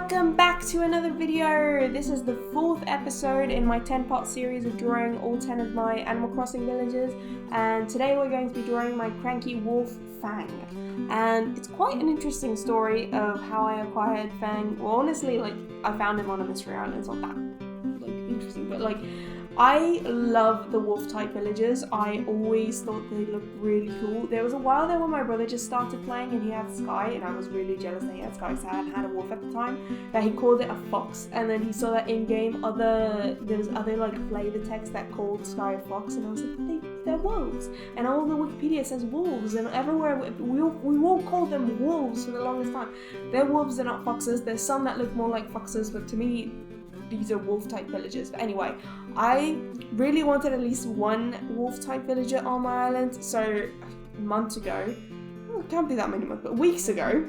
welcome back to another video. This is the fourth episode in my 10-part series of drawing all 10 of my Animal Crossing villages, and today we're going to be drawing my cranky wolf Fang. And it's quite an interesting story of how I acquired Fang. Well, honestly, I found him on a mystery island. It's not that interesting, but I love the wolf type villages. I always thought they looked really cool. There was a while there when my brother just started playing and he had Sky, and I was really jealous that he had Sky because I hadn't had a wolf at the time. That he called it a fox, and then he saw that in game there was other flavor text that called Sky a fox, and I was like, they're wolves. And all the Wikipedia says wolves, and everywhere we all call them wolves for the longest time. They're wolves, they're not foxes. There's some that look more like foxes, but to me these are wolf type villages. But anyway, I really wanted at least one wolf type villager on my island, so months ago, it can't be that many months, but weeks ago,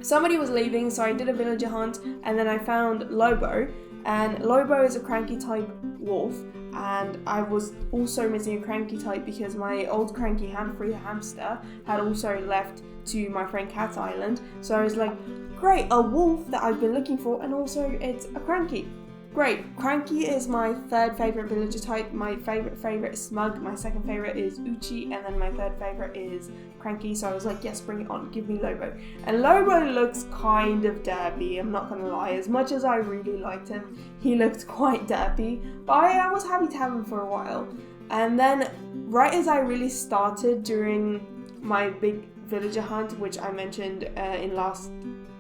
somebody was leaving, so I did a villager hunt, and then I found Lobo, and Lobo is a cranky type wolf, and I was also missing a cranky type because my old cranky hand-free hamster had also left to my friend Cat's island, so I was like, great, a wolf that I've been looking for, and also it's a cranky. Great. Cranky is my third favourite villager type. My favourite is Smug, my second favourite is Uchi, and then my third favourite is Cranky. So I was like, yes, bring it on, give me Lobo. And Lobo looks kind of derpy, I'm not gonna lie. As much as I really liked him, he looked quite derpy, but I was happy to have him for a while. And then, right as I really started during my big villager hunt, which I mentioned in last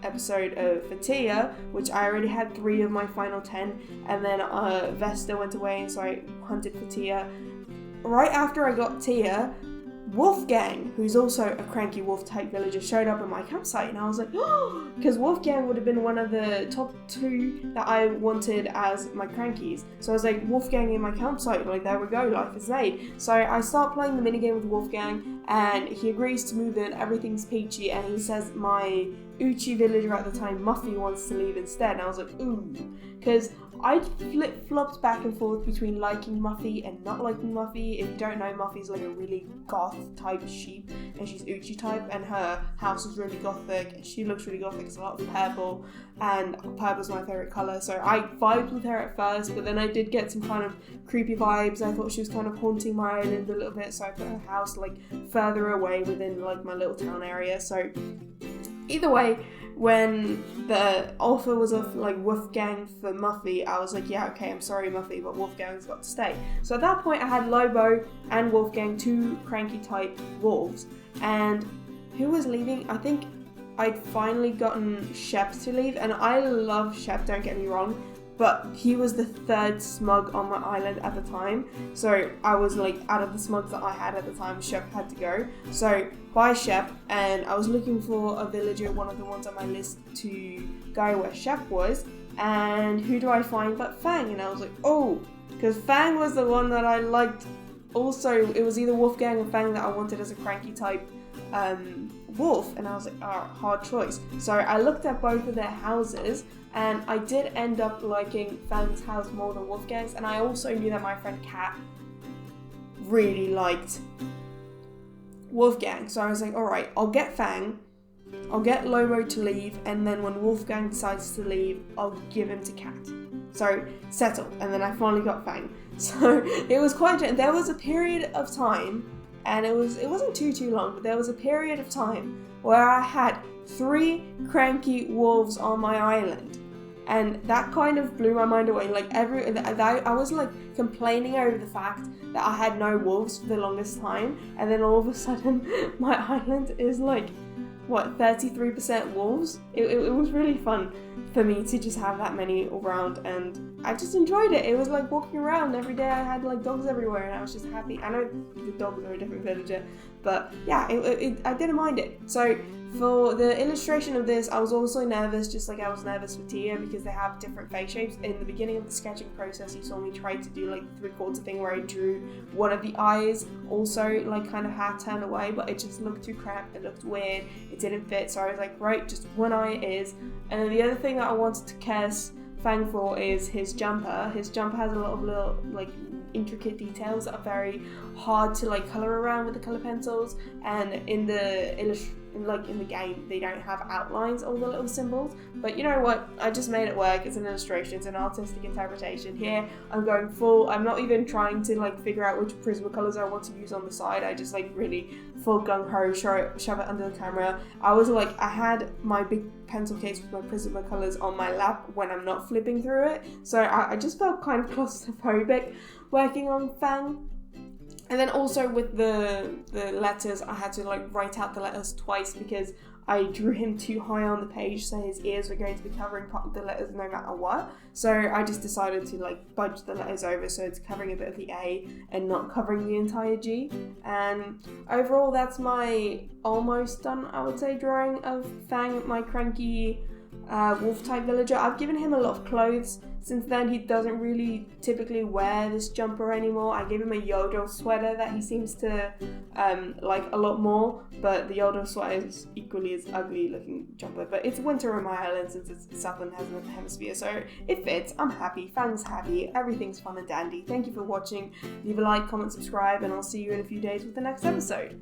episode of Fatia, which I already had 3 of my final 10, and then Vesta went away, and so I hunted for Tia. Right after I got Tia, Wolfgang, who's also a cranky wolf type villager, showed up at my campsite, and I was like, oh, because Wolfgang would have been one of the top 2 that I wanted as my crankies. So I was like, Wolfgang in my campsite, there we go, life is made. So I start playing the minigame with Wolfgang, and he agrees to move in, everything's peachy, and he says my Uchi villager at the time, Muffy, wants to leave instead, and I was like, ooh, because I flip-flopped back and forth between liking Muffy and not liking Muffy. If you don't know, Muffy's a really goth type sheep, and she's Uchi type, and her house is really gothic, and she looks really gothic. It's a lot of purple, and purple's my favourite colour, so I vibed with her at first, but then I did get some kind of creepy vibes. I thought she was kind of haunting my island a little bit, so I put her house further away within my little town area. So either way, when the offer was of Wolfgang for Muffy, I was like, yeah, okay, I'm sorry Muffy, but Wolfgang's got to stay. So at that point I had Lobo and Wolfgang, 2 cranky type wolves. And who was leaving? I think I'd finally gotten Shep to leave, and I love Shep, don't get me wrong, but he was the 3rd Smug on my island at the time. So I was out of the Smugs that I had at the time, Shep had to go. So bye Shep, and I was looking for a villager, one of the ones on my list, to go where Shep was, and who do I find but Fang? And I was like, oh, because Fang was the one that I liked. Also, it was either Wolfgang or Fang that I wanted as a cranky type wolf, and I was like, hard choice. So I looked at both of their houses, and I did end up liking Fang's house more than Wolfgang's, and I also knew that my friend Kat really liked Wolfgang, so I was like, alright, I'll get Fang, I'll get Lobo to leave, and then when Wolfgang decides to leave, I'll give him to Kat. So, settled, and then I finally got Fang. So, it was there was a period of time, and it wasn't too long, but there was a period of time where I had 3 cranky wolves on my island. And that kind of blew my mind away. I was complaining over the fact that I had no wolves for the longest time, and then all of a sudden my island is 33% wolves. It was really fun for me to just have that many around, and I just enjoyed it. It was like walking around every day. I had dogs everywhere, and I was just happy. I know the dogs are a different villager, but yeah, I didn't mind it. So for the illustration of this, I was also nervous, just like I was nervous for Tia, because they have different face shapes. In the beginning of the sketching process, you saw me try to do the 3/4 thing where I drew one of the eyes, also kind of half turned away, but it just looked too cramped, it looked weird, it didn't fit, so I was like, right, just one eye is. And then the other thing that I wanted to curse Fang for is his jumper. His jumper has a lot of little intricate details that are very hard to colour around with the colour pencils, and in the in the game, they don't have outlines or the little symbols. But you know what? I just made it work. It's an illustration. It's an artistic interpretation. Here, I'm going full. I'm not even trying to like figure out which Prismacolors I want to use on the side. I just like really full gung ho shove it under the camera. I had my big pencil case with my Prismacolors on my lap when I'm not flipping through it. So I just felt kind of claustrophobic working on Fang. And then also with the letters, I had to like write out the letters twice because I drew him too high on the page, so his ears were going to be covering part of the letters no matter what. So I just decided to like budge the letters over so it's covering a bit of the A and not covering the entire G. And overall, that's my almost done, I would say, drawing of Fang, my cranky wolf type villager. I've given him a lot of clothes. Since then, he doesn't really typically wear this jumper anymore. I gave him a Yodel sweater that he seems to like a lot more, but the Yodel sweater is equally as ugly looking jumper. But it's winter on my island since it's southern hemisphere, so it fits. I'm happy, Fang's happy, everything's fun and dandy. Thank you for watching. Leave a like, comment, subscribe, and I'll see you in a few days with the next episode.